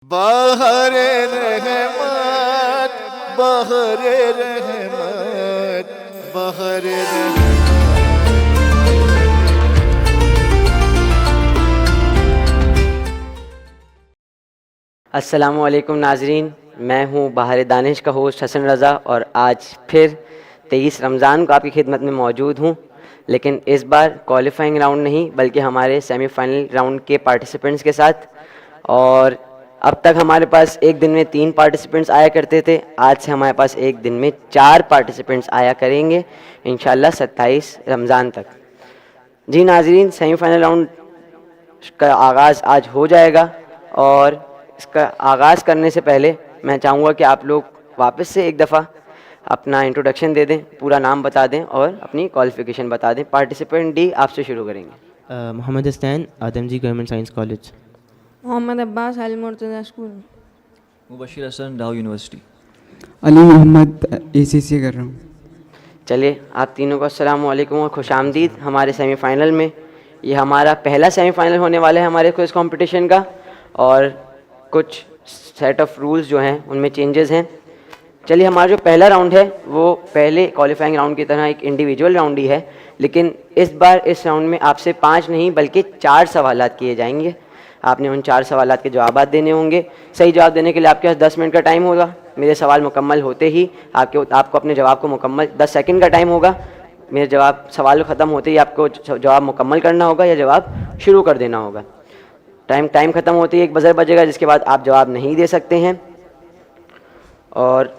बहरे रहमत बहरे रहमत बहरे रहमत। अस्सलामुअलैकुम नाजरीन, मैं हूँ बाहर दानिश का होस्ट हसन रज़ा और आज फिर 23 रमज़ान को आपकी खिदमत में मौजूद हूँ। लेकिन इस बार क्वालिफाइंग राउंड नहीं बल्कि हमारे सेमीफाइनल राउंड के पार्टिसिपेंट्स के साथ। और अब तक हमारे पास एक दिन में 3 पार्टिसिपेंट्स आया करते थे, आज से हमारे पास एक दिन में 4 पार्टिसिपेंट्स आया करेंगे इंशाल्लाह 27 रमज़ान तक। जी नाजरीन, सेमीफाइनल राउंड का आगाज़ आज हो जाएगा और इसका आगाज़ करने से पहले मैं चाहूँगा कि आप लोग वापस से एक दफ़ा अपना इंट्रोडक्शन दे दें, पूरा नाम बता दें और अपनी क्वालिफ़िकेशन बता दें। पार्टिसिपेंट डी, आपसे शुरू करेंगे। Mohammad Hasnain, Adamjee government science college. Mohammad Abbas, Al Murtaza school. Mubashir Hasan, Dow university. Ali Mohammad, ACC कर रहा हूँ। चलिए, आप तीनों को अस्सलाम वालेकुम और खुशामदीद हमारे सेमीफाइनल में। ये हमारा पहला सेमीफाइनल होने वाला है हमारे क्विज़ कंपटीशन का और कुछ सेट ऑफ रूल्स जो हैं उनमें चेंजेस हैं। चलिए, हमारा जो पहला राउंड है वो पहले क्वालिफाइंग राउंड की तरह एक इंडिविजुअल राउंड ही है, लेकिन इस बार इस राउंड में आपसे 5 नहीं बल्कि 4 सवालात किए जाएंगे। आपने उन 4 सवालात के जवाब देने होंगे। सही जवाब देने के लिए आपके पास 10 मिनट का टाइम होगा। मेरे सवाल मुकम्मल होते ही आपको अपने जवाब को मुकम्मल 10 सेकंड का टाइम होगा। मेरे सवाल ख़त्म होते ही आपको जवाब मुकम्मल करना होगा या जवाब शुरू कर देना होगा। टाइम ख़त्म होते ही एक बज़र बजेगा, जिसके बाद आप जवाब नहीं दे सकते हैं। और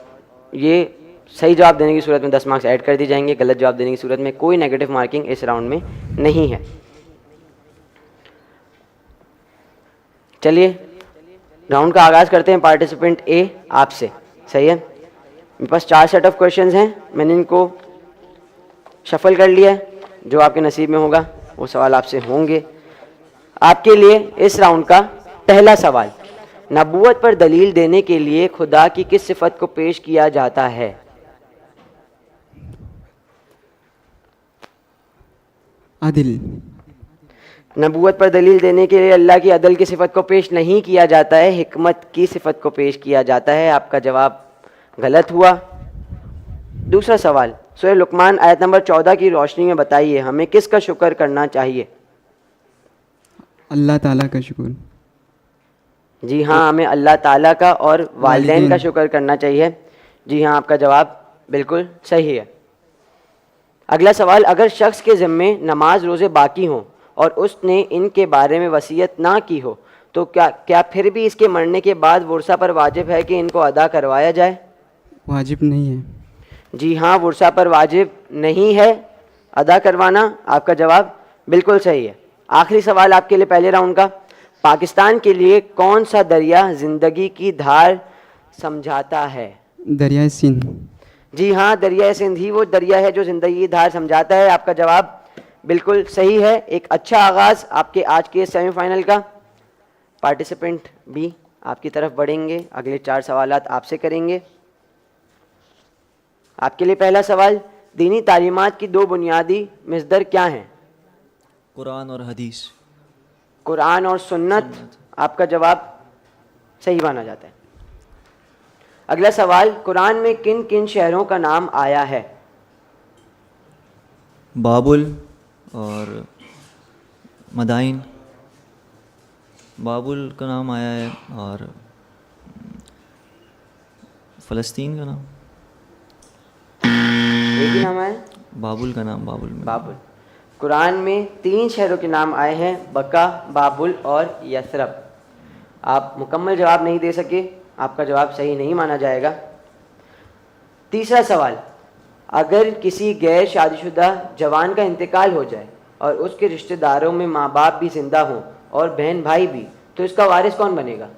ये सही जवाब देने की सूरत में 10 मार्क्स ऐड कर दी जाएंगे, गलत जवाब देने की सूरत में कोई नेगेटिव मार्किंग इस राउंड में नहीं है। चलिए, राउंड का आगाज़ करते हैं। पार्टिसिपेंट ए, आपसे। सही है, मेरे पास 4 सेट ऑफ क्वेश्चंस हैं, मैंने इनको शफल कर लिया है। जो आपके नसीब में होगा वो सवाल आपसे होंगे। आपके लिए इस राउंड का पहला सवाल, नबूवत पर दलील देने के लिए खुदा की किस सिफत को पेश किया जाता है? आदिल। नबूवत पर दलील देने के लिए अल्लाह की अदल की सिफत को पेश नहीं किया जाता है, हिकमत की सिफत को पेश किया जाता है। आपका जवाब गलत हुआ। दूसरा सवाल, सूरह लुकमान आयत नंबर 14 की रोशनी में बताइए हमें किसका शुक्र करना चाहिए? अल्लाह ताला का शुक्र। जी हाँ, हमें अल्लाह ताला का और वालिदैन का शुक्र करना चाहिए। जी हाँ, आपका जवाब बिल्कुल सही है। अगला सवाल, अगर शख्स के ज़िम्मे नमाज रोज़े बाकी हों और उसने इनके बारे में वसीयत ना की हो तो क्या फिर भी इसके मरने के बाद वुरसा पर वाजिब है कि इनको अदा करवाया जाए? वाजिब नहीं है। जी हाँ, वुरसा पर वाजिब नहीं है अदा करवाना। आपका जवाब बिल्कुल सही है। आखिरी सवाल आपके लिए पहले राउंड का, पाकिस्तान के लिए कौन सा दरिया ज़िंदगी की धार समझाता है? दरिया सिंध। जी हाँ, दरिया सिंध ही वो दरिया है जो ज़िंदगी की धार समझाता है। आपका जवाब बिल्कुल सही है। एक अच्छा आगाज़ आपके आज के सेमीफाइनल का। पार्टिसिपेंट भी आपकी तरफ बढ़ेंगे, अगले 4 सवालात आपसे करेंगे। आपके लिए पहला सवाल, दीनी तालीमात की 2 बुनियादी मसदर क्या हैं? कुरान और हदीस। कुरान और सुन्नत। आपका जवाब सही माना जाता है। अगला सवाल, कुरान में किन किन शहरों का नाम आया है? बाबुल और मदाइन। बाबुल का नाम आया है और फ़लस्तीन का नाम, एक ही नाम आया है? बाबुल का नाम बाबुल में। बाबुल। कुरान में 3 शहरों के नाम आए हैं, बक्का, बाबुल और यसरब। आप मुकम्मल जवाब नहीं दे सके, आपका जवाब सही नहीं माना जाएगा। तीसरा सवाल, अगर किसी गैर शादीशुदा जवान का इंतकाल हो जाए और उसके रिश्तेदारों में माँ बाप भी जिंदा हों और बहन भाई भी, तो इसका वारिस कौन बनेगा?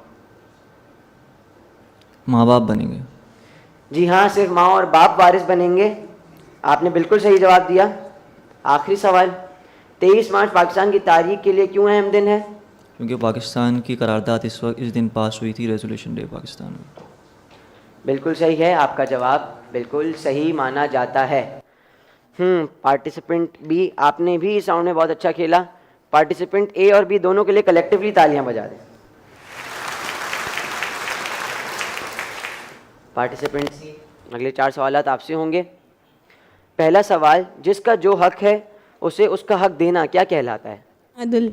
माँ बाप बनेंगे। जी हाँ, सिर्फ माँ और बाप वारिस बनेंगे। आपने बिल्कुल सही जवाब दिया। आखिरी सवाल, 23 मार्च पाकिस्तान की तारीख के लिए क्यों अहम दिन है? क्योंकि पाकिस्तान की करारदाद इस दिन पास हुई थी, रेजोल्यूशन डे पाकिस्तान में। बिल्कुल सही है, आपका जवाब बिल्कुल सही माना जाता है। पार्टिसिपेंट बी, आपने भी इस राउंड में बहुत अच्छा खेला। पार्टिसिपेंट ए और बी दोनों के लिए कलेक्टिवली तालियां बजा दें। पार्टिसिपेंट्स अगले 4 सवालात आपसे होंगे। पहला सवाल, जिसका जो हक है उसे उसका हक देना क्या कहलाता है? अदल।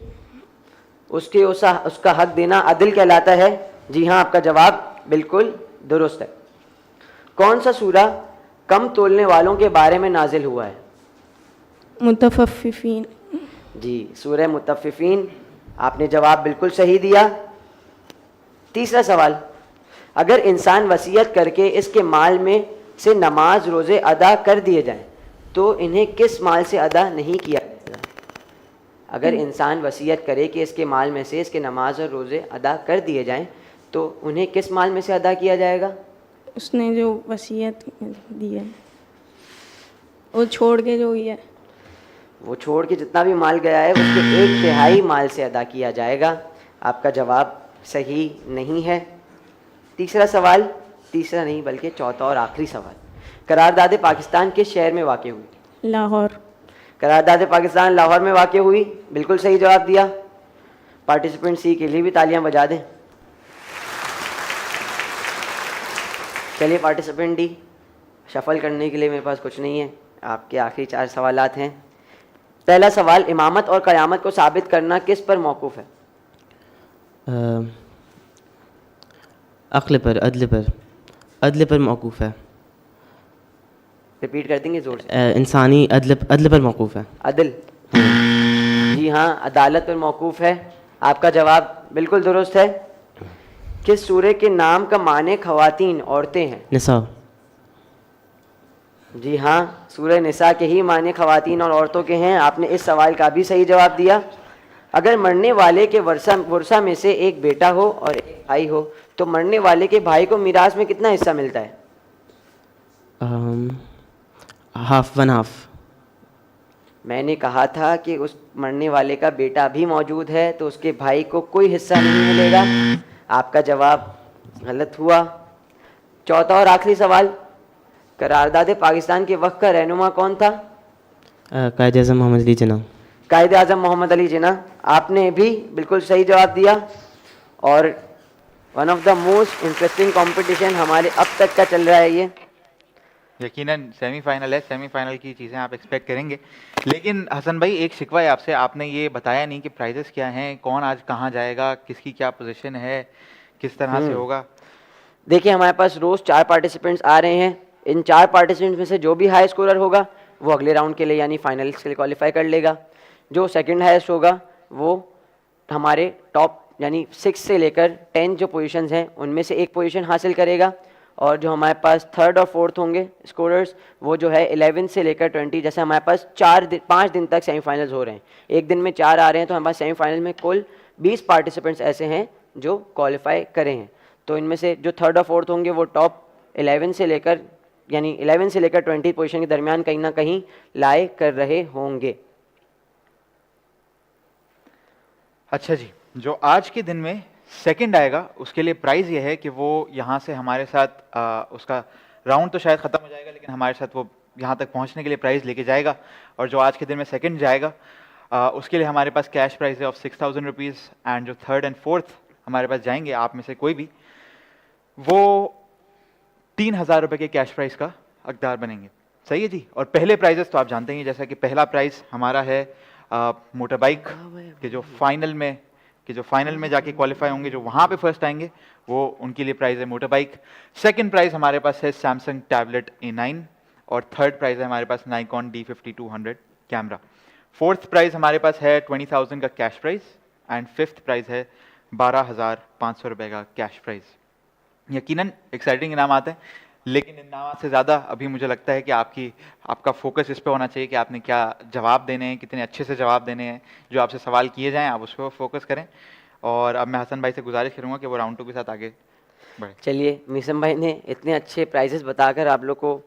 उसका हक देना अदल कहलाता है। जी हाँ, आपका जवाब बिल्कुल दुरुस्त है। कौन सा सूरा कम तोलने वालों के बारे में नाजिल हुआ है? मुतफ़फ़िफ़ीन। जी, सूरह मुतफ़्फ़िफ़ीन। आपने जवाब बिल्कुल सही दिया। तीसरा सवाल, अगर इंसान वसीयत करके इसके माल में से नमाज रोज़े अदा कर दिए जाएं तो इन्हें किस माल से अदा नहीं किया जाएगा? अगर इंसान वसीयत करे कि इसके माल में से इसके नमाज और रोज़े अदा कर दिए जाएं तो उन्हें किस माल में से अदा किया जाएगा? उसने जो वसीयत दी है वो छोड़ के जो है, वो छोड़ के जितना भी माल गया है उसके 1/3 माल से अदा किया जाएगा। आपका जवाब सही नहीं है। तीसरा सवाल, तीसरा नहीं बल्कि चौथा और आखिरी सवाल, करारदाद पाकिस्तान किस शहर में वाक़ हुई? लाहौर। करारदाद पाकिस्तान लाहौर में वाक़ हुई। बिल्कुल सही जवाब दिया। पार्टिसिपेंट सी के लिए भी तालियां बजा दें। चलिए पार्टिसिपेंट डी, शफल करने के लिए मेरे पास कुछ नहीं है। आपके आखिरी 4 सवालात हैं। पहला सवाल, इमामत और क़यामत को साबित करना किस पर मौकूफ़ है? अक्ल पर, अदल पर मौकूफ़ है। रिपीट कर देंगे ज़ोर से। इंसानी अदल पर मौकूफ़ है। अदल। जी हाँ, अदालत पर मौकूफ़ है। आपका जवाब बिल्कुल दुरुस्त है। किस सूरे के नाम का माने ख़वातीन औरतें हैं? निसा। जी हाँ, सूरह निसा के ही माने ख़वातीन और औरतों के हैं। आपने इस सवाल का भी सही जवाब दिया। अगर मरने वाले के वर्सा में से एक बेटा हो और एक भाई हो तो मरने वाले के भाई को मीरास में कितना हिस्सा मिलता है? हाफ, 1/2। मैंने कहा था कि उस मरने वाले का बेटा भी मौजूद है तो उसके भाई को कोई हिस्सा नहीं मिलेगा। आपका जवाब गलत हुआ। चौथा और आखिरी सवाल, करारदाद पाकिस्तान के वक्त का रहनुमा कौन था? कायद-ए-आज़म मोहम्मद अली जिन्ना। कायद आज़म मोहम्मद अली जिन्ना। आपने भी बिल्कुल सही जवाब दिया। और one of the most interesting competition हमारे अब तक का चल रहा है ये। यकीनन सेमीफाइनल है, सेमीफाइनल की चीज़ें आप एक्सपेक्ट करेंगे। लेकिन हसन भाई, एक शिकवा है आपसे, आपने ये बताया नहीं कि प्राइजेस क्या हैं, कौन आज कहाँ जाएगा, किसकी क्या पोजीशन है, किस तरह से होगा। देखिए, हमारे पास रोज़ 4 पार्टिसिपेंट्स आ रहे हैं। इन 4 पार्टिसिपेंट्स में से जो भी हाई स्कोरर होगा वो अगले राउंड के लिए यानी फाइनल्स के लिए क्वालिफाई कर लेगा। जो सेकंड हाईएस्ट होगा वो हमारे टॉप यानी 6 से लेकर 10 जो पोजीशंस हैं उनमें से एक पोजीशन हासिल करेगा। और जो हमारे पास थर्ड और फोर्थ होंगे स्कोरर्स वो जो है 11 से लेकर 20, जैसे हमारे पास 5 दिन तक सेमीफाइनल्स हो रहे हैं, एक दिन में 4 आ रहे हैं, तो हमारे पास सेमीफाइनल में कुल 20 पार्टिसिपेंट्स ऐसे हैं जो क्वालिफाई करे हैं। तो इनमें से जो थर्ड और फोर्थ होंगे वो टॉप 11 से लेकर 20 पोजीशन के दरमियान कहीं ना कहीं लाए कर रहे होंगे। अच्छा जी, जो आज के दिन में सेकंड आएगा उसके लिए प्राइज़ ये है कि वो यहाँ से हमारे साथ उसका राउंड तो शायद ख़त्म हो जाएगा लेकिन हमारे साथ वो यहाँ तक पहुँचने के लिए प्राइज़ लेके जाएगा। और जो आज के दिन में सेकंड जाएगा उसके लिए हमारे पास कैश प्राइज़ है ऑफ 6,000 रुपीज़। एंड जो थर्ड एंड फोर्थ हमारे पास जाएंगे आप में से कोई भी, वो 3,000 रुपये के कैश प्राइज़ का हकदार बनेंगे। सही है जी। और पहले प्राइजेस तो आप जानते हैं, जैसा कि पहला प्राइज़ हमारा है मोटर बाइक के जो फाइनल में जाके क्वालिफाई होंगे, जो वहाँ पे फर्स्ट आएंगे वो उनके लिए प्राइज़ है मोटर बाइक। सेकंड प्राइज़ हमारे पास है सैमसंग टैबलेट A9 और थर्ड प्राइज़ है हमारे पास Nikon D5200 camera. Fourth prize हमारे पास है 20,000 का cash prize and fifth prize है 12,500 रुपये का कैश प्राइज़। यकीनन एक्साइटिंग इनाम आते हैं, लेकिन इनाम से ज़्यादा अभी मुझे लगता है कि आपका फोकस इस पे होना चाहिए कि आपने क्या जवाब देने हैं, कितने अच्छे से जवाब देने हैं। जो आपसे सवाल किए जाएं आप उस पर फोकस करें। और अब मैं हसन भाई से गुजारिश करूंगा कि वो राउंड 2 के साथ आगे बढ़े। चलिए, मीसम भाई ने इतने अच्छे प्राइजेस बताकर आप लोग को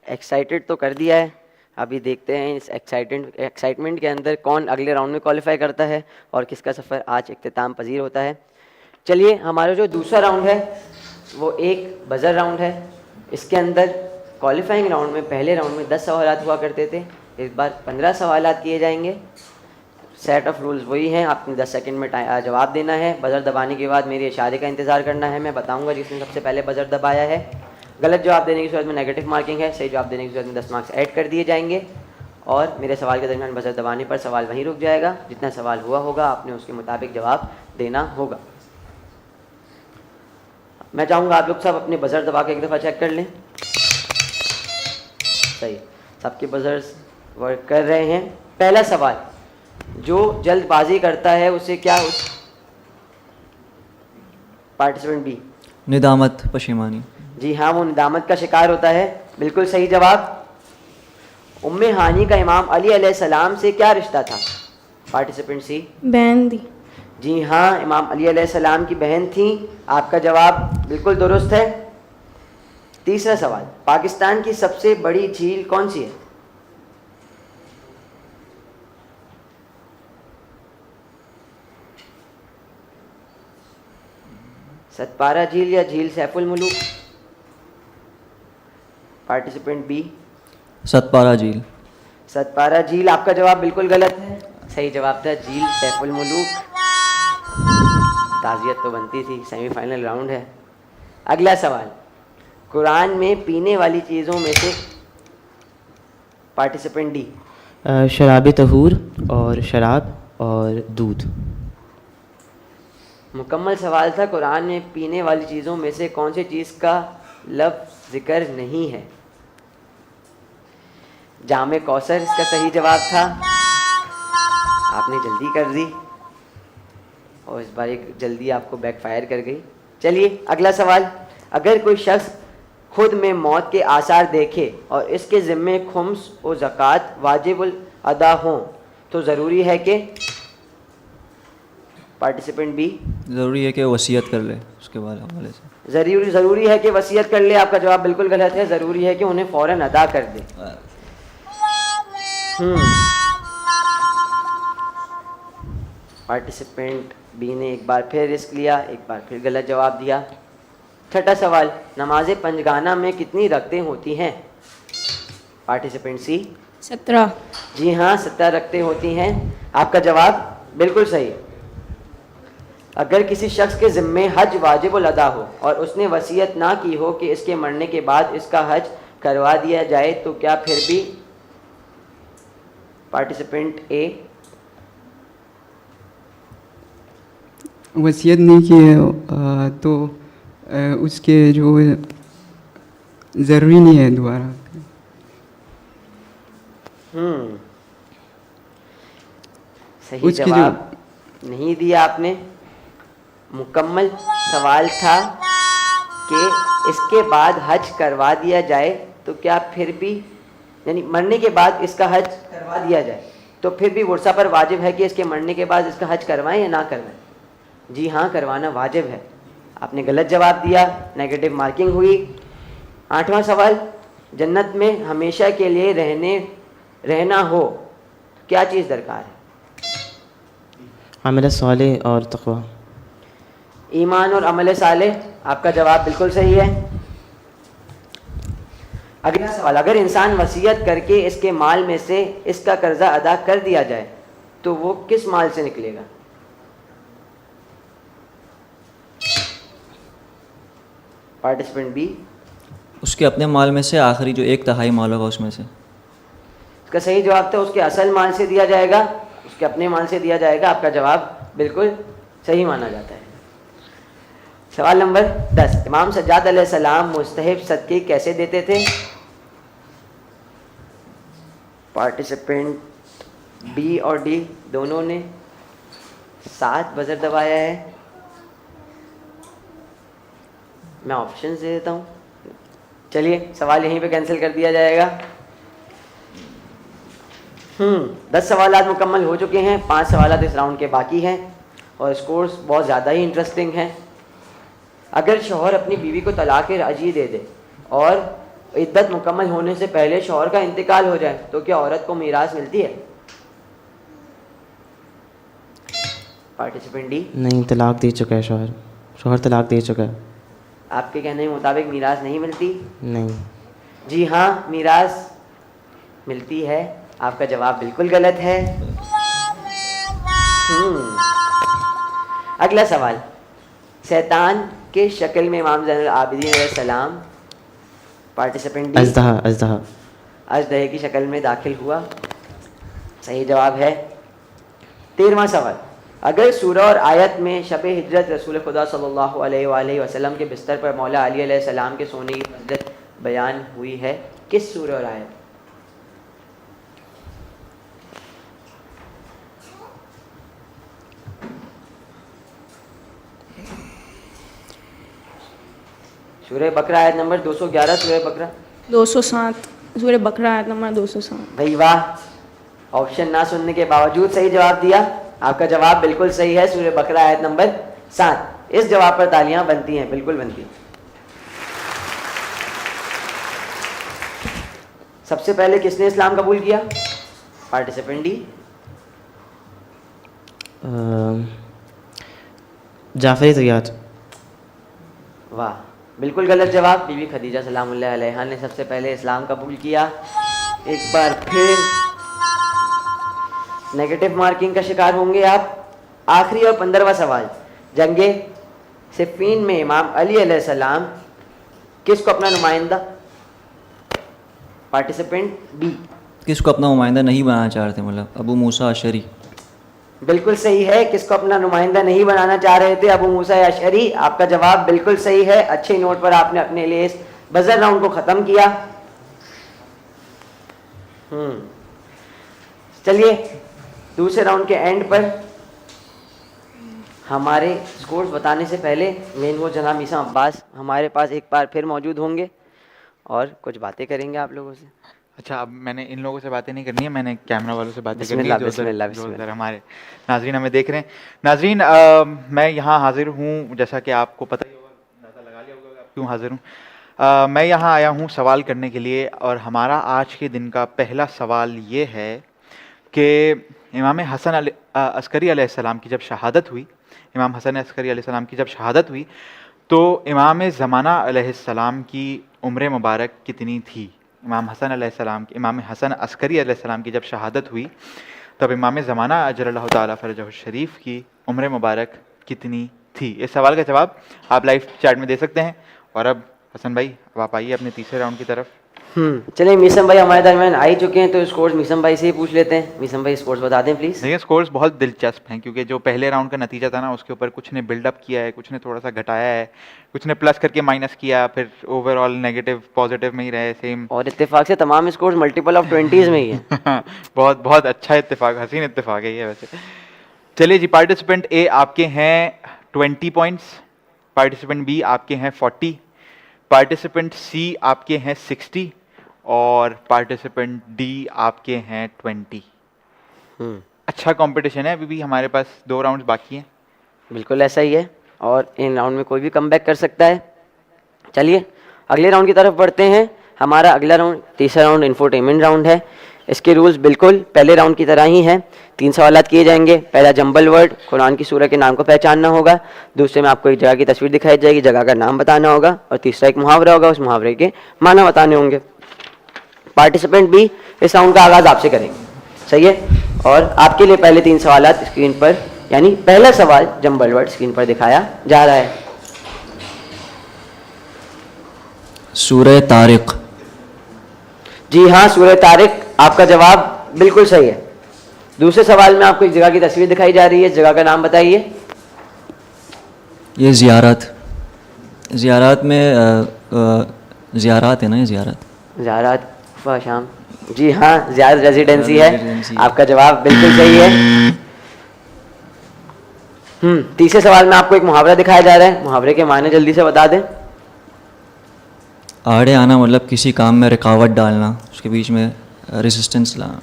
एक्साइटेड तो कर दिया है। अभी देखते हैं इस एक्साइटमेंट के अंदर कौन अगले राउंड में क्वालिफाई करता है और किसका सफ़र आज इख्तिताम पजीर होता है। चलिए, हमारा जो दूसरा राउंड है वो एक बजर राउंड है। इसके अंदर क्वालिफाइंग राउंड में पहले राउंड में 10 सवालात हुआ करते थे, इस बार 15 सवालात किए जाएंगे। सेट ऑफ रूल्स वही हैं, आपने 10 सेकंड में जवाब देना है। बजर दबाने के बाद मेरे इशारे का इंतज़ार करना है, मैं बताऊंगा जिसने सबसे पहले बजर दबाया है। गलत जवाब देने की सूरत में नेगेटिव मार्किंग है, सही जवाब देने की सूरत में 10 मार्क्स ऐड कर दिए जाएंगे। और मेरे सवाल के दरमियान बजर दबाने पर सवाल वहीं रुक जाएगा। जितना सवाल हुआ होगा आपने उसके मुताबिक जवाब देना होगा। मैं चाहूँगा आप लोग सब अपने बजर दबा के एक दफ़ा चेक कर लें। सही, सबके बजर्स वर्क कर रहे हैं। पहला सवाल, जो जल्दबाजी करता है उसे क्या पार्टिसिपेंट बी, निदामत पशिमानी। जी हाँ, वो निदामत का शिकार होता है। बिल्कुल सही जवाब। उम्मे हानी का इमाम अली अलैहिस्सलाम से क्या रिश्ता था? पार्टिसिपेंट सी, बहन दी। जी हाँ, इमाम अली अलैहिस्सलाम की बहन थी। आपका जवाब बिल्कुल दुरुस्त है। तीसरा सवाल, पाकिस्तान की सबसे बड़ी झील कौन सी है? सतपारा झील या झील सैफुल मुलूक? पार्टिसिपेंट बी, सतपारा झील। सतपारा झील। आपका जवाब बिल्कुल गलत है। सही जवाब था झील सैफुल मुलूक। ताज़ियत तो बनती थी, सेमीफाइनल राउंड है। अगला सवाल, कुरान में पीने वाली चीज़ों में से पार्टिसिपेंट डी, शराब तहूर और शराब और दूध। मुकम्मल सवाल था कुरान में पीने वाली चीज़ों में से कौन सी चीज़ का लफ्ज़ जिक्र नहीं है? जामे कौसर इसका सही जवाब था। आपने जल्दी कर दी और इस बार एक जल्दी आपको बैकफायर कर गई। चलिए अगला सवाल, अगर कोई शख्स खुद में मौत के आसार देखे और इसके ज़िम्मे खुम्स और ज़कात वाजिबुल अदा हों तो ज़रूरी है कि? पार्टिसिपेंट बी, ज़रूरी है कि वसीयत कर ले उसके बाद हवाले से। ज़रूरी है कि वसीयत कर ले। आपका जवाब बिल्कुल गलत है। ज़रूरी है कि उन्हें फ़ौरन अदा कर दे। पार्टिसिपेंट बी ने एक बार फिर रिस्क लिया, एक बार फिर गलत जवाब दिया। छठा सवाल, नमाज पंजगाना में कितनी रकतें होती हैं? पार्टिसिपेंट सी, 17। जी हाँ, 17 रकतें होती हैं। आपका जवाब बिल्कुल सही। अगर किसी शख्स के ज़िम्मे हज वाजिबुल अदा हो और उसने वसीयत ना की हो कि इसके मरने के बाद इसका हज करवा दिया जाए तो क्या फिर भी? पार्टिसिपेंट ए, वसीयत नहीं की है तो उसके जो ज़रूरी नहीं है दोबारा। सही उसकी जवाब नहीं दिया आपने। मुकम्मल सवाल था कि इसके बाद हज करवा दिया जाए तो क्या फिर भी, यानी मरने के बाद इसका हज करवा दिया जाए तो फिर भी वर्षा पर वाजिब है कि इसके मरने के बाद इसका हज करवाएं या ना करवाएं? जी हाँ, करवाना वाजिब है। आपने गलत जवाब दिया, नेगेटिव मार्किंग हुई। आठवां सवाल, जन्नत में हमेशा के लिए रहना हो क्या चीज़ दरकार है? अमल सालेह और तक़वा। ईमान और अमल साले। आपका जवाब बिल्कुल सही है। अगला सवाल, अगर इंसान वसीयत करके इसके माल में से इसका कर्जा अदा कर दिया जाए तो वो किस माल से निकलेगा? पार्टिसिपेंट बी, उसके अपने माल में से आखिरी जो 1/3 माल होगा उसमें से। इसका सही जवाब था उसके असल माल से दिया जाएगा, उसके अपने माल से दिया जाएगा। आपका जवाब बिल्कुल सही माना जाता है। सवाल नंबर 10, इमाम सज्जाद अलैहिस्सलाम मुस्तहब सदके कैसे देते थे? पार्टिसिपेंट बी और डी दोनों ने 7 बजर दबाया है। मैं ऑप्शन दे देता हूँ। चलिए सवाल यहीं पे कैंसिल कर दिया जाएगा। 10 सवालात मुकम्मल हो चुके हैं, 5 सवालात इस राउंड के बाकी हैं और स्कोर्स बहुत ज़्यादा ही इंटरेस्टिंग हैं। अगर शौहर अपनी बीवी को तलाक राजी दे दे और इद्दत मुकम्मल होने से पहले शौहर का इंतकाल हो जाए तो क्या औरत को मीरास मिलती है? पार्टिसिपेंट डी, नहीं, तलाक दे चुका है शौहर। शौहर तलाक दे चुका है। आपके कहने के मुताबिक मीरास नहीं मिलती? नहीं। जी हाँ, मीरास मिलती है। आपका जवाब बिल्कुल गलत है। अगला सवाल, शैतान के शक्ल में इमाम ज़ैनुल आबिदीन अलैहिस्सलाम पार्टिसिपेंट डी अजदहा अजदहा अजदहे की शक्ल में दाखिल हुआ। सही जवाब है। 13वां सवाल, अगर सूरह और आयत में शब हिजरत रसूल खुदा सल्लल्लाहु अलैहि वसल्लम के बिस्तर पर मौला अली अलैहिस्सलाम के सोने की फजीलत बयान हुई है, किस सूरह और आयत? सूरह बकरा आयत नंबर 211, सूरह बकरा 207 सूर्य बकरा आयत नंबर 207। भाई वाह, ऑप्शन ना सुनने के बावजूद सही जवाब दिया। आपका जवाब बिल्कुल सही है, सूरह बकरा आयत नंबर 7। इस जवाब पर तालियां बनती हैं, बिल्कुल बनती हैं। सबसे पहले किसने इस्लाम कबूल किया? Participant D. जाफरी तैयार। वाह, बिल्कुल गलत जवाब। बीबी खदीजा सलामुल्लाह अलैहा ने सबसे पहले इस्लाम कबूल किया। एक बार फिर नेगेटिव मार्किंग का शिकार होंगे आप। आखिरी और 15वां सवाल, जंगे सिफ़ीन में इमाम अली अलैहिस्सलाम किसको अपना नुमाइंदा? Participant B. किसको अपना नुमाइंदा नहीं बनाना चाह रहे थे, मतलब अबू मूसा अशरी। बिल्कुल सही है, किसको अपना नुमाइंदा नहीं बनाना चाह रहे थे? अबू मूसा अशरी। आपका जवाब बिल्कुल सही है। अच्छे नोट पर आपने अपने लिए इस बजर राउंड को ख़त्म किया। चलिए दूसरे राउंड के एंड पर हमारे स्कोर्स बताने से पहले मेन वो जनाब मीसा अब्बास हमारे पास एक बार फिर मौजूद होंगे और कुछ बातें करेंगे आप लोगों से। अच्छा, अब मैंने इन लोगों से बातें नहीं करनी है, मैंने कैमरा वालों से बातें करनी है बिस्मिल्लाह, जो बिस्मिल्लाह, जो बिस्मिल्लाह। उधर हमारे नाजरीन हमें देख रहे हैं। नाजरीन, मैं यहाँ हाजिर हूँ, जैसा कि आपको पता ही होगा, अंदाज़ा लगा लिया होगा आप क्यों हाजिर हूँ। मैं यहाँ आया हूँ सवाल करने के लिए, और हमारा आज के दिन का पहला सवाल ये है कि इमाम हसन अस्करी अलैहिस्सलाम की जब शहादत हुई, इमाम हसन अस्करी अलैहिस्सलाम की जब शहादत हुई तो इमाम ज़माना अलैहिस्सलाम की उम्र मुबारक कितनी थी? इमाम हसन अस्करी अलैहिस्सलाम की जब शहादत हुई तब इमाम ज़माना अजरल्लाहु ताला फ़रजहु शरीफ की उम्र मुबारक कितनी थी? इस सवाल का जवाब आप लाइव चैट में दे सकते हैं। और अब हसन भाई, अब आप आइए अपने तीसरे राउंड की तरफ। चलिए मीसम भाई हमारे दरमियान आ ही चुके हैं, तो स्कोर्स मीसम भाई से ही पूछ लेते हैं। मीसम भाई स्कोर्स बता दें प्लीज़। देखिए, स्कोर्स बहुत दिलचस्प हैं, क्योंकि जो पहले राउंड का नतीजा था ना, उसके ऊपर कुछ ने बिल्डअप किया है, कुछ ने थोड़ा सा घटाया है, कुछ ने प्लस करके माइनस किया, फिर ओवरऑल नेगेटिव पॉजिटिव में ही रहे सेम। और इत्तेफाक से तमाम स्कोर्स मल्टीपल ऑफ 20s में ही है। बहुत बहुत अच्छा इत्तेफाक, हसीन इत्तेफाक है ये वैसे। चलिए जी, पार्टिसिपेंट ए आपके हैं 20 पॉइंट्स, पार्टिसिपेंट बी आपके हैं 40, पार्टिसिपेंट सी आपके हैं 60 और पार्टिसिपेंट डी आपके हैं 20। अच्छा कंपटीशन है, अभी भी हमारे पास 2 राउंड्स बाकी हैं। बिल्कुल ऐसा ही है, और इन राउंड में कोई भी कमबैक कर सकता है। चलिए अगले राउंड की तरफ बढ़ते हैं। हमारा अगला राउंड, तीसरा राउंड इंफोटेनमेंट राउंड है। इसके रूल्स बिल्कुल पहले राउंड की तरह ही हैं। 3 सवालात किए जाएंगे। पहला जंबल वर्ड, कुरान की सूरह के नाम को पहचानना होगा। दूसरे में आपको एक जगह की तस्वीर दिखाई जाएगी, जगह का नाम बताना होगा। और तीसरा एक मुहावरा होगा, उस मुहावरे के माना बताने होंगे। पार्टिसिपेंट भी इस राउंड का आगाज़ आपसे करेंगे, सही है? और आपके लिए पहले 3 सवालात स्क्रीन पर, यानी पहला सवाल जंबल वर्ड स्क्रीन पर दिखाया जा रहा है। सूरह तारिक। जी हाँ, सूरह तारिक। आपका जवाब बिल्कुल सही है। दूसरे सवाल में आपको एक जगह की तस्वीर दिखाई जा रही है, जगह का नाम बताइए। ये ज़ियारत में ज़ियारत है ना, ये ज़ियारत शाम। जी हाँ, ज़ियारत रेजिडेंसी है। रेजिडेंसी। आपका जवाब बिल्कुल सही है। तीसरे सवाल में आपको एक मुहावरा दिखाया जा रहा है, मुहावरे के मायने जल्दी से बता दें। आड़े आना मतलब किसी काम में रुकावट डालना, उसके बीच में रेजिस्टेंस लाना।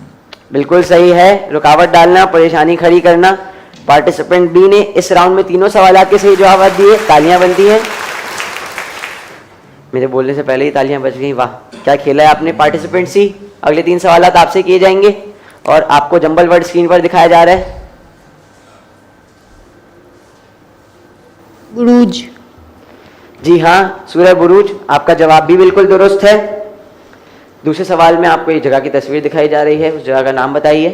बिल्कुल सही है, रुकावट डालना, परेशानी खड़ी करना। पार्टिसिपेंट बी ने इस राउंड में तीनों सवालों के सही जवाब दिए, तालियां बनती हैं। मेरे बोलने से पहले ही तालियां बज गई, वाह क्या खेला है आपने। पार्टिसिपेंट सी, अगले 3 सवालात आपसे किए जाएंगे और आपको जंबल वर्ड स्क्रीन पर दिखाया जा रहा है। बुरूज। जी हाँ, सूरह बुरूज। आपका जवाब भी बिल्कुल दुरुस्त है। दूसरे सवाल में आपको एक जगह की तस्वीर दिखाई जा रही है, उस जगह का नाम बताइए।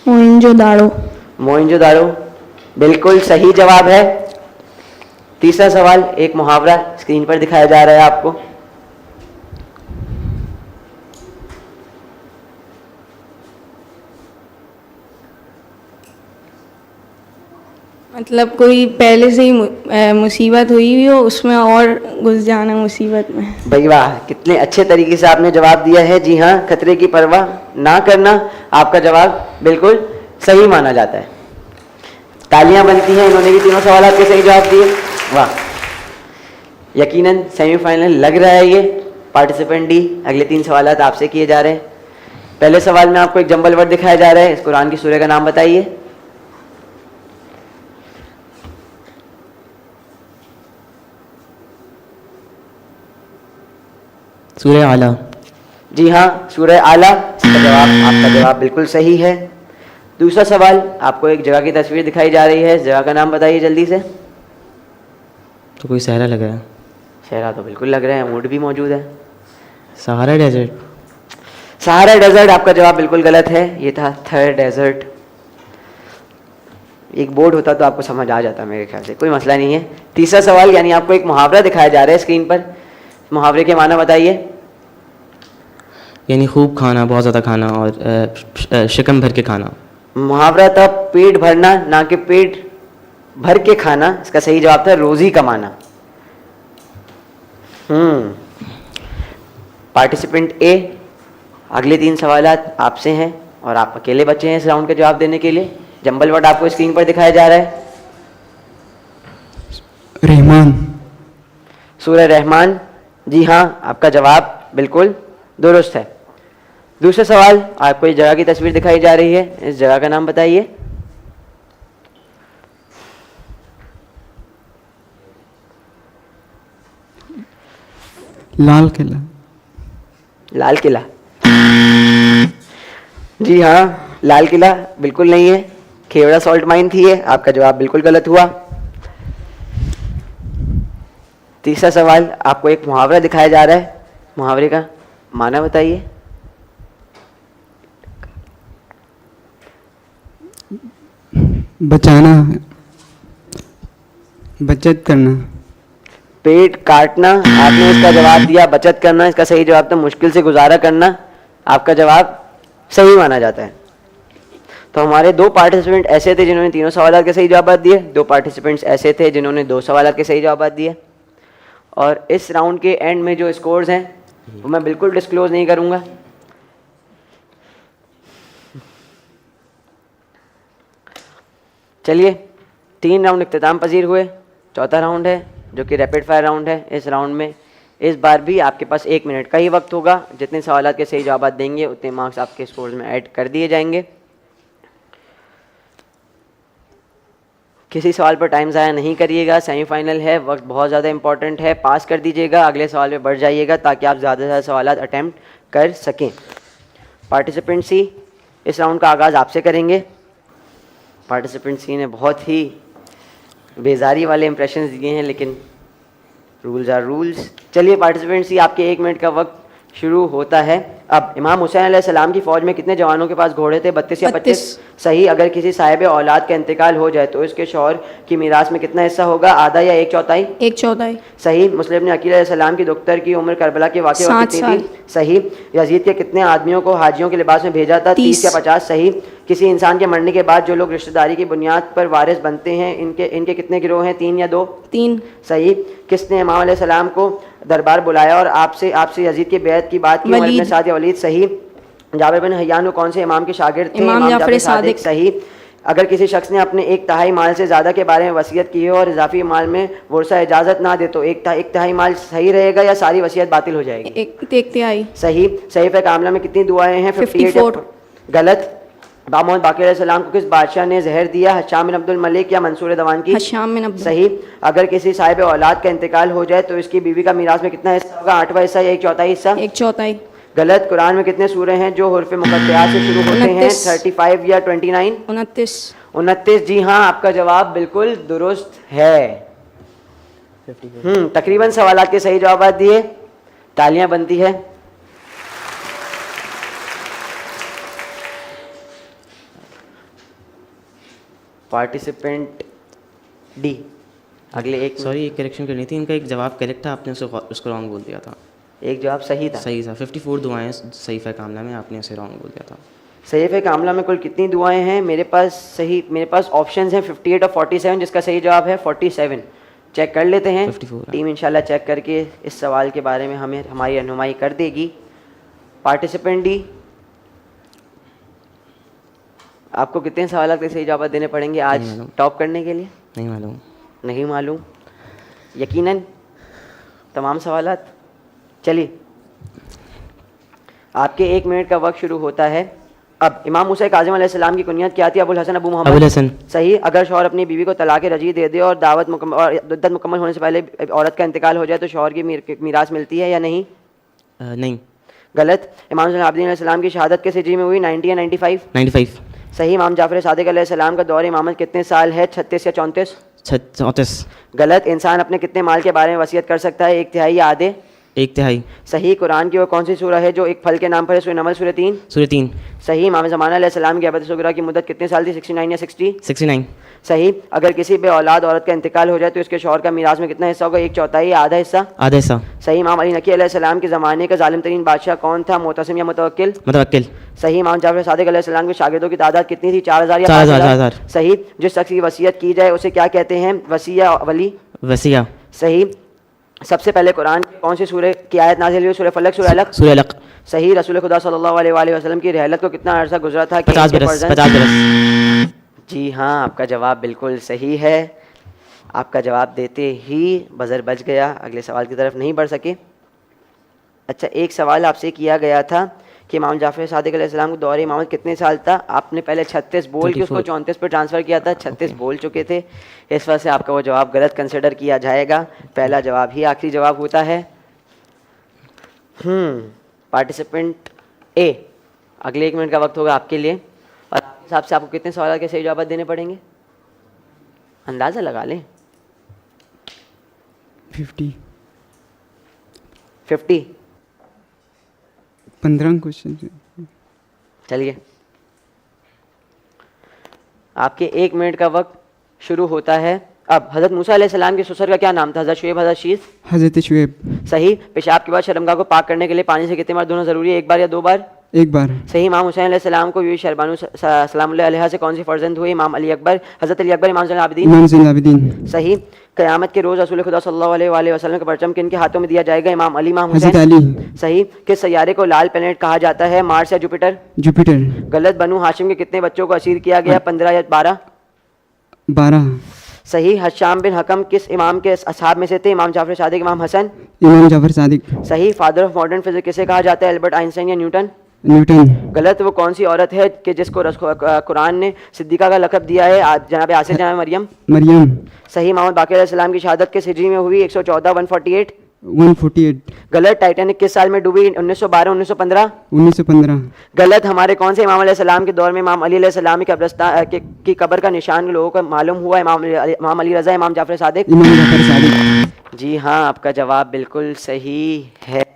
मोइंजोदाड़ो। मोइंजोदाड़ो बिल्कुल सही जवाब है। तीसरा सवाल एक मुहावरा स्क्रीन पर दिखाया जा रहा है आपको। मतलब कोई पहले से ही मुसीबत हुई हुई हो, उसमें और घुस जाना मुसीबत में। भाई वाह, कितने अच्छे तरीके से आपने जवाब दिया है। जी हाँ, खतरे की परवाह ना करना आपका जवाब बिल्कुल सही माना जाता है। तालियां बनती हैं, इन्होंने भी तीनों सवाल के सही जवाब दिए। वाह, यकीनन सेमीफाइनल लग रहा है ये। पार्टिसिपेंट डी, अगले 3 सवाल आपसे किए जा रहे हैं। पहले सवाल में आपको एक जंबल वर्ड दिखाया जा रहा है, इस कुरान की सूरह का नाम बताइए। सूरह आला। जी हाँ, सूरह आला इसका जवाब, आपका जवाब बिल्कुल सही है। दूसरा सवाल, आपको एक जगह की तस्वीर दिखाई जा रही है, इस जगह का नाम बताइए जल्दी से। तो कोई सहरा लग रहा है। शहरा तो बिल्कुल लग रहा है, ऊँट भी मौजूद है। Sahara desert. सहारा डेजर्ट आपका जवाब बिल्कुल गलत है, ये था थर डेजर्ट। एक बोर्ड होता तो आपको समझ आ जाता मेरे ख्याल से, कोई मसला नहीं है। तीसरा सवाल, यानी आपको एक मुहावरा दिखाया जा रहा है स्क्रीन पर, मुहावरे के माना बताइए। यानी खूब खाना, बहुत ज़्यादा खाना और शिकम भर के खाना। मुहावरा था पेट भरना, ना कि पेट भर के खाना। इसका सही जवाब था रोजी कमाना। पार्टिसिपेंट ए, अगले 3 सवाल आपसे हैं और आप अकेले बचे हैं इस राउंड का जवाब देने के लिए। जंबल वर्ड आपको स्क्रीन पर दिखाया जा रहा है, रहमान। सूरह रहमान। जी हाँ, आपका जवाब बिल्कुल दुरुस्त है। दूसरा सवाल, आपको इस जगह की तस्वीर दिखाई जा रही है, इस जगह का नाम बताइए। लाल किला। लाल किला। जी हाँ, लाल किला बिल्कुल नहीं है, खेवड़ा सॉल्ट माइन थी ये, आपका जवाब बिल्कुल गलत हुआ। तीसरा सवाल, आपको एक मुहावरा दिखाया जा रहा है, मुहावरे का माना बताइए। बचाना, बचत करना। पेट काटना, आपने इसका जवाब दिया। बचत करना इसका सही जवाब था, मुश्किल से गुजारा करना आपका जवाब सही माना जाता है। तो हमारे 2 पार्टिसिपेंट ऐसे थे जिन्होंने तीनों सवाल के सही जवाब दिए, 2 पार्टिसिपेंट्स ऐसे थे जिन्होंने 2 सवाल के सही जवाब दिए। और इस राउंड के एंड में जो स्कोर्स हैं वो मैं बिल्कुल डिस्क्लोज नहीं करूंगा। चलिए, 3 राउंड इख्तिताम पजीर हुए, चौथा राउंड है जो कि रैपिड फायर राउंड है। इस राउंड में इस बार भी आपके पास 1 मिनट का ही वक्त होगा। जितने सवाल के सही जवाब देंगे उतने मार्क्स आपके स्कोर्स में ऐड कर दिए जाएंगे। किसी सवाल पर टाइम ज़ाया नहीं करिएगा, सेमीफाइनल है, वक्त बहुत ज़्यादा इंपॉर्टेंट है। पास कर दीजिएगा, अगले सवाल में बढ़ जाइएगा ताकि आप ज़्यादा से ज़्यादा सवाल अटैम्प्ट कर सकें। पार्टिसिपेंट सी, इस राउंड का आगाज़ आपसे करेंगे। पार्टिसिपेंट सी ने बहुत ही बेजारी वाले इंप्रेशंस दिए हैं, लेकिन रूल्स आर रूल्स। चलिए पार्टिसिपेंट सी, आपके 1 मिनट का वक्त शुरू होता है अब। इमाम हुसैन अलैहिस्सलाम की फ़ौज में कितने जवानों के पास घोड़े थे? 32 या 25? सही। अगर किसी साहिब औलाद का इंतकाल हो जाए तो इसके शौहर की मीरास में कितना हिस्सा होगा? आधा या 1/4? 1/4। सही। मुस्लिम ने अकील अलैहिस्सलाम की दुख्तर की उम्र करबला के वाक़े में कितनी थी? सही। यजीद के कितने आदमियों को हाजियों के लिबास में भेजा था? 30 या 50? सही। किसी इंसान के मरने के बाद जो लोग रिश्तेदारी की बुनियाद पर वारिस बनते हैं, इनके कितने गिरोह हैं? 3 या 2? 3। सही। किसने इमाम अलैहिस्सलाम को दरबार बुलाया और आपसे यजीद की बैत की बात की? उमर इब्न साद या वलीद? सही। जाबिर बिन हय्यान को कौन से इमाम के शागिर्द थे? इमाम जाफर सादिक। सही। अगर किसी शख्स ने अपने 1/3 माल से ज़्यादा के बारे में वसीयत की हो और इजाफी माल में वर्सा इजाज़त ना दे तो 1/3 माल सही रहेगा या सारी वसीयत बातिल हो जाएगी? 1/3। सही। सहीफ़े कामला में कितनी दुआएं हैं? 54। गलत। मोहम्मद बाक़िर अलैहिस्सलाम को किस बादशाह ने जहर दिया? हश्शाम बिन अब्दुल मलिक या मंसूर दवान की? हश्शाम बिन अब्दुल। सही। अगर किसी साहिब औलाद का इंतकाल हो जाए तो इसकी बीवी का मीरास में कितना हिस्सा होगा? 8वां हिस्सा या 1/4 हिस्सा? 1/4। गलत। कुरान में कितने सूरे हैं जो हुर्फ़ मुक़त्तआत से शुरू होते हैं? 35 या 29? 29। जी हाँ, आपका जवाब बिल्कुल दुरुस्त है। तकरीबन सवालात के सही जवाब दिए, तालियां बनती है। पार्टिसिपेंट डी, अगले एक सॉरी, एक करेक्शन करनी थी, इनका एक जवाब करेक्ट था, आपने उसको रॉन्ग बोल दिया था। एक जवाब सही था। सही था, 54 दुआएं सहीफ़ कामला में, आपने उसे रॉन्ग बोल दिया था। सहीफ़े कामला में कुल कितनी दुआएं हैं? मेरे पास ऑप्शंस हैं 58 और 47, जिसका सही जवाब है 47। चेक कर लेते हैं। 54 टीम इंशाल्लाह चेक करके इस सवाल के बारे में हमें हमारी रहनुमाई कर देगी। पार्टिसिपेंट डी, आपको कितने सवाल के सही जवाब देने पड़ेंगे आज नहीं मालूम। टॉप करने के लिए? नहीं मालूम। नहीं मालूम, यकीनन तमाम सवालात। चलिए, आपके 1 मिनट का वक्त शुरू होता है अब। इमाम मूसा काज़िम अलैहिस्सलाम की कुनियत क्या थी? अबुल हसन अबू मोहम्मद। अबुल हसन। सही। अगर शौहर अपनी बीवी को तलाक रजी दे दे और इद्दत मुकम्मल होने से पहले औरत का इंतकाल हो जाए तो शौहर की मीरास मिलती है या नहीं? नहीं। गलत। इमाम ज़ैनुल आबिदीन अलैहिस्सलाम की शहादत किस हिजरी में हुई? 90 या 95? 95। सही। इमाम जाफ़र सादिक अलैहिस्सलाम का दौर इमामत कितने साल है? 36 या 34? 34। गलत। इंसान अपने कितने माल के बारे में वसीयत कर सकता है? 1/3 या आधे? 1/3। सही। कुरान की वो कौन सी सूरह है जो एक फल के नाम पर है? सूरह नमल, सूरह 3? सूरह 3। सही। इमाम ज़माना अलैहिस्सलाम की अबद सुगरा की मुद्दत कितने साल थी? 69 या 60? 69। सही। अगर किसी बे औलाद औरत का इंतकाल हो जाए तो उसके शौहर का मीरास में कितना हिस्सा होगा? 1/4 या आधा हिस्सा? आधा हिस्सा। सही। इमाम अली नकी अलैहिस्सलाम के ज़माने का जालिम तरीन बादशाह कौन था? मुतसिम या मुतवक्किल? मुतवक्किल। सही। इमाम जाफर सादिक अलैहिस्सलाम के शागिर्दों की तादाद कितनी थी? 4000 या 4000? 5000? सही। जिस शख्स की वसीयत की जाए उसे क्या कहते हैं? वसीया वली? वसीया। सही। सबसे पहले कुरान की कौन सी सूरह की आयत नाज़िल हुई? सूरह फलक, सूरह अलक? सूरह अलक। सही। रसूल खुदा सल्लल्लाहु अलैहि वसल्लम की रहलत को कितना अरसा गुजरा था? 50 बरस। 50 बरस। जी हाँ, आपका जवाब बिल्कुल सही है। आपका जवाब देते ही बजर बज गया, अगले सवाल की तरफ नहीं बढ़ सके। अच्छा, एक सवाल आपसे किया गया था कि इमाम जाफ़र सादिक अलैहिस्सलाम को दौर इमामत कितने साल था? आपने पहले 36 बोल के उसको 34 पर ट्रांसफ़र किया था। 36 बोल चुके थे, इस वजह से आपका वो जवाब गलत कंसिडर किया जाएगा। पहला जवाब ही आखिरी जवाब होता है। पार्टिसिपेंट ए, अगले 1 मिनट का वक्त होगा आपके लिए और आपके हिसाब से आपको कितने सवाल के सही जवाब देने पड़ेंगे? अंदाज़ा लगा लें। 50। 50? 15 क्वेश्चन। चलिए, आपके 1 मिनट का वक्त शुरू होता है अब। हज़रत मूसा अलैहिस्सलाम के ससुर का क्या नाम था? हज़रत शुएब, हज़रत शीस? हज़रत शुएब। सही। पेशाब के बाद शर्मगाह को पाक करने के लिए पानी से कितने बार धोना जरूरी है? 1 बार या 2 बार? 1 बार। सही। इमाम हुसैन अलैहिस्सलाम को बीवी शरबानू सलामुल्लाह अलैहा से कौन सी फर्जंद हुई? इमाम अली अकबर, हज़रत अली अकबर, इमाम ज़ैनुल आबिदीन? इमाम ज़ैनुल आबिदीन। सही। क़यामत के रोज़ रसूल खुदा सल्लल्लाहु अलैहि वसल्लम का परचम किनके हाथों में दिया जाएगा? इमाम अली, इमाम हज़रत हुसैन? अली। सही। किस सैयारे को लाल प्लेनेट कहा जाता है? मार्स या जुपिटर? जुपिटर। गलत। बनु हाशिम के कितने बच्चों को असीर किया गया? 15 या 12? 12। सही। हशाम बिन हकम किस इमाम के असहाब में से थे? इमाम जाफर सादिक, इमाम हसन? इमाम जाफर सादिक। सही। फादर ऑफ मॉडर्न फिजिक्स किसे कहा जाता है? एल्बर्ट आइंस्टाइन या न्यूटन? न्यूटन। गलत। वो कौन सी औरत है कि जिसको कुरान ने सिद्दीका का लक़ब दिया है? जनाब आसिर, जनाब मरियम? मरियम। सही। मोहम्मद बाक़िर अलैहिस्सलाम की शहादत किस हिजरी में हुई? 114, 148? 148। गलत। टाइटैनिक किस साल में डूबी? 1912, 1915? 1915। गलत। हमारे कौन से इमाम अलैहिस्सलाम के दौर में इमाम अली अलैहिस्सलाम की कब्र का निशान लोगों को मालूम हुआ? इमाम अली रज़ा, इमाम जाफर सादिक? इमाम जाफर सादिक। जी हाँ, आपका जवाब बिल्कुल सही है।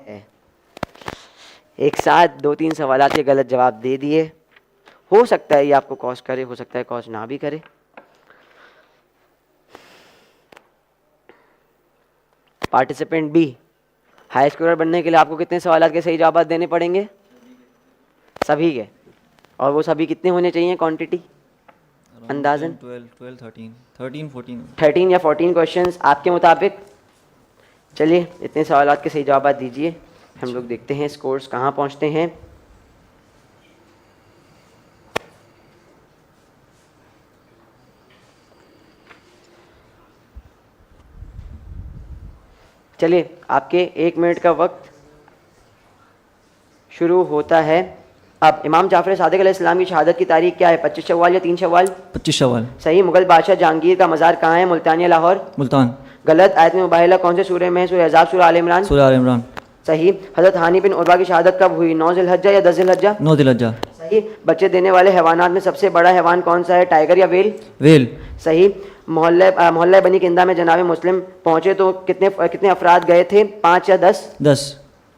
एक साथ 2-3 सवालात के गलत जवाब दे दिए। हो सकता है ये आपको कॉस्ट करे, हो सकता है कॉस्ट ना भी करे। पार्टिसिपेंट बी, हाई स्कोरर बनने के लिए आपको कितने सवालात के सही जवाब देने पड़ेंगे? सभी के। और वो सभी कितने होने चाहिए क्वांटिटी? अंदाजन 12, 13, 14। 13 या 14 क्वेश्चंस आपके मुताबिक। चलिए, इतने सवालात के सही जवाब दीजिए, हम लोग देखते हैं स्कोर्स कहाँ पहुँचते हैं। चलिए, आपके 1 मिनट का वक्त शुरू होता है अब। इमाम जाफर सादिक अलैहिस्सलाम की शहादत की तारीख क्या है? 25 शव्वाल या 3 शव्वाल? 25 शव्वाल। सही। मुगल बादशाह जहांगीर का मज़ार कहाँ है? मुल्तान या लाहौर? मुल्तान। गलत। आयत में मुबाहिला कौन से सूरह में है? सूरह अहज़ाब, सूरह आल इमरान? सूरह आल इमरान। सही। हज़रत हानी बिन उर्वा की शहादत कब हुई? 9 ज़िलहज्जा या 10 ज़िलहज्जा? 9 ज़िलहज्जा। सही। बच्चे देने वाले हैवानात में सबसे बड़ा हैवान कौन सा है? टाइगर या वेल? वेल। सही। मोहल्ला बनी किंदा में जनाब मुस्लिम पहुंचे तो कितने अफराद गए थे? 5 या 10? 10।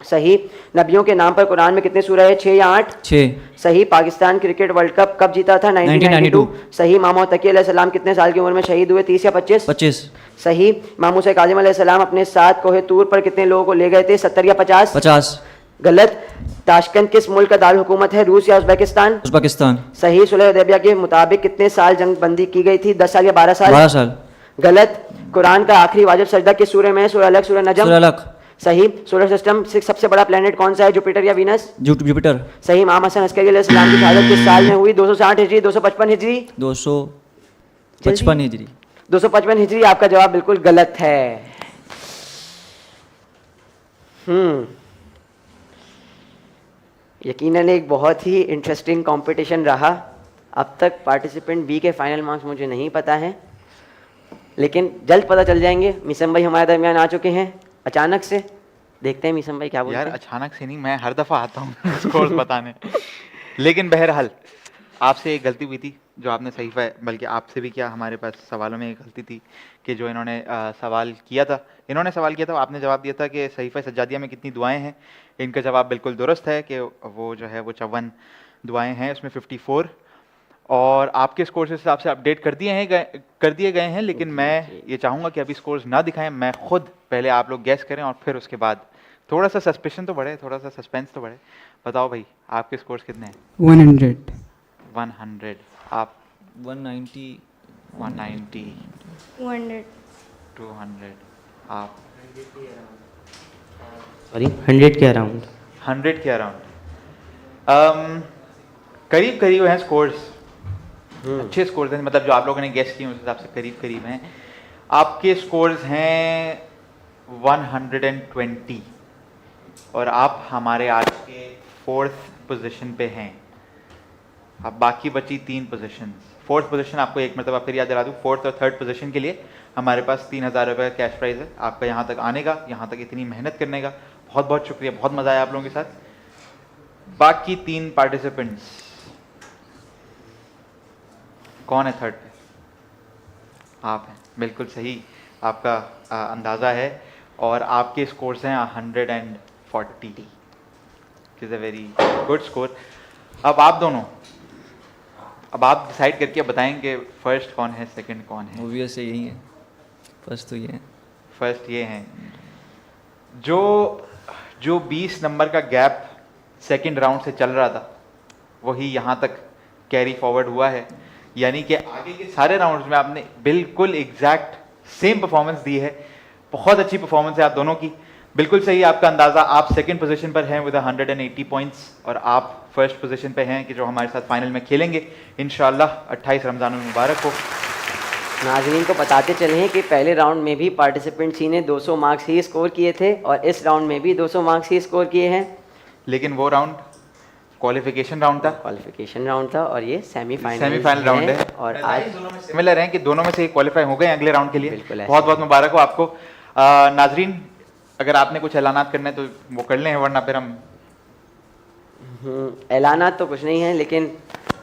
सही। नबियों के नाम पर कुरान में कितने सूरह है, 6 या 8? 6। सही। पाकिस्तान क्रिकेट वर्ल्ड कप कब जीता था, 1992। सही। इमाम तकी अलैहिस्सलाम कितने साल की उम्र में शहीद हुए, 30 या 25? 25। सही। इमाम मूसा काज़िम अलैहिस्सलाम अपने साथ कोहे तूर पर कितने लोगों को ले गए थे, 70 या 50? 50। गलत। ताशकंद किस मुल्क का दारुल हुकूमत है, रूस या उज़्बेकिस्तान? उज़्बेकिस्तान। सही। सुलह हुदैबिया के मुताबिक कितने साल जंग बंदी की गई थी, 10 साल या 12 साल? 12 साल। गलत। कुरान का आखिरी वाजिब सजदा किस सूरह में है, सूरह अलग, सूरह नजम? सूरह अलग। सही। सोलर सिस्टम से सबसे बड़ा प्लेनेट कौन सा है, जुपिटर या वीनस? जुपिटर। सही। इमाम हसन अस्करी अलैहिस्सलाम की शहादत किस साल में हुई, 260 हिजरी, 255 हिजरी? 255 हिजरी। 255 हिजरी आपका जवाब बिल्कुल गलत है। यकीनन एक बहुत ही इंटरेस्टिंग कंपटीशन रहा। अब तक पार्टिसिपेंट बी के फाइनल मार्क्स मुझे नहीं पता है, लेकिन जल्द पता चल जाएंगे। मिसम भाई हमारे दरमियान आ चुके हैं अचानक से, देखते हैं मिसम भाई क्या बोलते यार हैं। अचानक से नहीं, मैं हर दफ़ा आता हूँ स्कोर्स बताने। लेकिन बहरहाल आपसे एक गलती हुई थी जो आपने सही बल्कि आपसे भी क्या, हमारे पास सवालों में एक गलती थी कि जो इन्होंने सवाल किया था, आपने जवाब दिया था कि सहीफ़ा सज्जादिया में कितनी दुआएं हैं। इनका जवाब बिल्कुल दुरुस्त है कि वो जो है वो 54 दुआएं हैं, उसमें 54, और आपके स्कोर के हिसाब से अपडेट कर दिए गए हैं। लेकिन मैं ये चाहूँगा कि अभी स्कोर्स ना दिखाएं, मैं खुद पहले आप लोग गैस करें और फिर उसके बाद थोड़ा सा सस्पेंस तो बढ़े, थोड़ा सा सस्पेंस तो बढ़े। बताओ भाई आपके स्कोर्स कितने हैं? 100। 100। आप? 190। 190। 200। 200। आप? सॉरी 100 के अराउंड। 100 के अराउंड। करीब करीब हैं स्कोर्स, अच्छे स्कोर्स हैं, मतलब जो आप लोगों ने गेस किए उस हिसाब से करीब करीब हैं। आपके स्कोर्स हैं 120 और आप हमारे आज के 4th पोजीशन पे हैं। अब बाकी बची 3 पोजीशंस। 4th पोजीशन आपको एक मरतबा फिर याद दिला दूँ, 4th और 3rd पोजीशन के लिए हमारे पास 3000 रुपये का कैश प्राइज़ है। आपका यहाँ तक आने का, यहाँ तक इतनी मेहनत करने का बहुत बहुत शुक्रिया, बहुत मज़ा आया आप लोगों के साथ। बाकी 3 पार्टिसिपेंट्स, कौन है 3rd पे? आप हैं, बिल्कुल सही आपका अंदाज़ा है, और आपके स्कोर्स हैं 140, is a very good score. अब आप दोनों, अब आप डिसाइड करके बताएंगे फर्स्ट कौन है, सेकंड कौन है। ऑब्वियस यही है, फर्स्ट तो ये है। फर्स्ट ये हैं। जो 20 नंबर का गैप सेकंड राउंड से चल रहा था वही यहाँ तक कैरी फॉरवर्ड हुआ है, यानी कि आगे के सारे राउंड्स में आपने बिल्कुल एग्जैक्ट सेम परफॉर्मेंस दी है। बहुत अच्छी परफॉर्मेंस है आप दोनों की, बिल्कुल सही आपका अंदाज़ा। आप सेकंड पोजीशन पर हैं विद 180 पॉइंट्स, और आप फर्स्ट पोजीशन पे हैं कि जो हमारे साथ फाइनल में खेलेंगे इंशाल्लाह। 28 रमज़ान मुबारक हो। नाज़रीन को बताते चलें कि पहले राउंड में भी पार्टिसिपेंट सी ने 200 मार्क्स ही स्कोर किए थे और इस राउंड में भी 200 मार्क्स ही स्कोर किए हैं, लेकिन वो राउंड क्वालिफिकेशन राउंड था, क्वालिफिकेशन राउंड था, और ये सेमीफाइनल राउंड है। और आज दोनों में सिमिलर हैं कि दोनों में से क्वालिफाई हो गए अगले राउंड के लिए। बिल्कुल ऐसा बहुत बहुत मुबारक हो आपको। नाजरीन अगर आपने कुछ ऐलानात करना है तो वो कर लें, वरना फिर हम ऐलानात तो कुछ नहीं है, लेकिन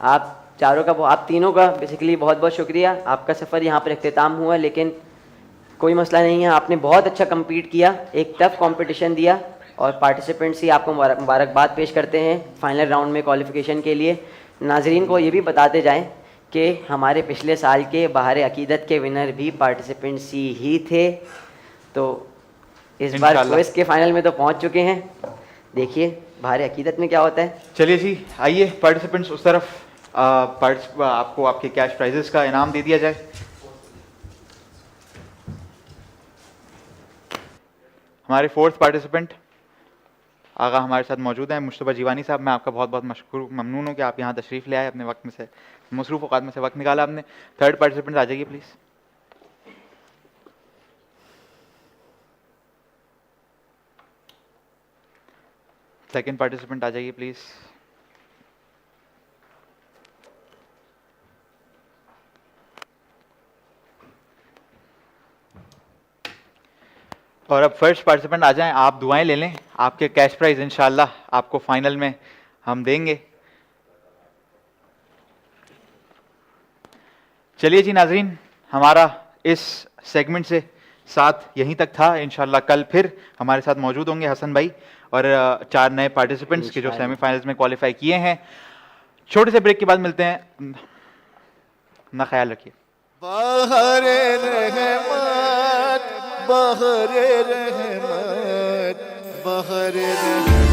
आप चारों का, आप तीनों का बेसिकली बहुत बहुत शुक्रिया। आपका सफ़र यहाँ पर इख्तिताम हुआ, लेकिन कोई मसला नहीं है, आपने बहुत अच्छा कम्पीट किया, एक टफ कंपटीशन दिया, और पार्टिसिपेंट्स ही आपको मुबारकबाद पेश करते हैं फाइनल राउंड में क्वालिफिकेशन के लिए। नाजरीन को ये भी बताते जाएं कि हमारे पिछले साल के बहार अकीदत के विनर भी पार्टिसिपेंट सी ही थे, तो इस बार क्विज़ के फाइनल में तो पहुंच चुके हैं। देखिए बहार अकीदत में क्या होता है। चलिए जी, आइए पार्टिसिपेंट्स उस तरफ, आपको आपके कैश प्राइजेस का इनाम दे दिया जाए। हमारे 4th पार्टिसिपेंट आगा हमारे साथ मौजूद हैं, मुश्तबा जीवानी साहब। मैं आपका बहुत बहुत ममनून हूँ कि आप यहाँ तशरीफ़ ले आए, अपने वक्त में से, मसरूफ़ औक़ात में से वक्त निकाला आपने। 3rd पार्टिसिपेंट आ जाइए प्लीज़। सेकंड पार्टिसिपेंट आ जाइए प्लीज़। और अब फर्स्ट पार्टिसिपेंट आ जाएं, आप दुआएं ले लें, आपके कैश प्राइज इंशाल्लाह आपको फाइनल में हम देंगे। चलिए जी नाजरीन, हमारा इस सेगमेंट से साथ यहीं तक था। इंशाल्लाह कल फिर हमारे साथ मौजूद होंगे हसन भाई, और 4 नए पार्टिसिपेंट्स के जो सेमीफाइनल्स में क्वालिफाई किए हैं। छोटे से ब्रेक के बाद मिलते हैं, अपना ख्याल रखिए। बहरे रहमत, बहरे रहमत, बहरे रहमत।